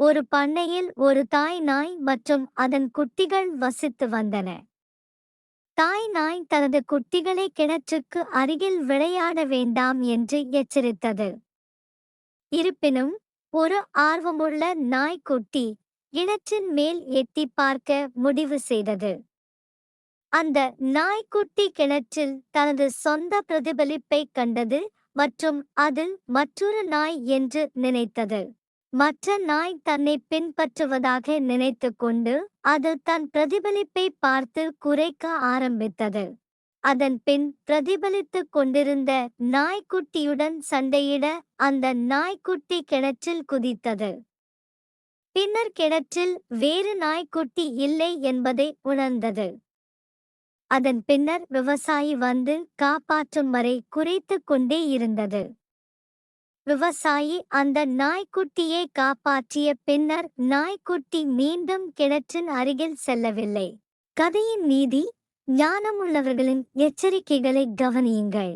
ஒரு பண்ணையில் ஒரு தாய் நாய் மற்றும் அதன் குட்டிகள் வசித்து வந்தன. தாய் நாய் தனது குட்டிகளை கிணற்றுக்கு அருகில் விளையாட வேண்டாம் என்று எச்சரித்தது. இருப்பினும், ஒரு ஆர்வமுள்ள நாய்க்குட்டி கிணற்றின் மேல் எட்டிப் பார்க்க முடிவு செய்தது. அந்த நாய்க்குட்டி கிணற்றில் தனது சொந்த பிரதிபலிப்பைக் கண்டது மற்றும் அது மற்றொரு நாய் என்று நினைத்தது. மற்ற நாய் தன்னை பின்பற்றுவதாக நினைத்துக்கொண்டு அது தன் பிரதிபலிப்பை பார்த்து குரைக்க ஆரம்பித்தது. அதன் பின் பிரதிபலித்துக் கொண்டிருந்த நாய்க்குட்டியுடன் சண்டையிட அந்த நாய்க்குட்டி கிணற்றில் குதித்தது. பின்னர் கிணற்றில் வேறு நாய்க்குட்டி இல்லை என்பதை உணர்ந்தது. அதன் பின்னர் விவசாயி வந்து காப்பாற்றும் வரை குரைத்துக் கொண்டே இருந்தது. விவசாயி அந்த நாய்க்குட்டியை காப்பாற்றிய பின்னர் நாய்க்குட்டி மீண்டும் கிணற்றின் அருகில் செல்லவில்லை. கதையின் நீதி: ஞானமுள்ளவர்களின் எச்சரிக்கைகளை கவனியுங்கள்.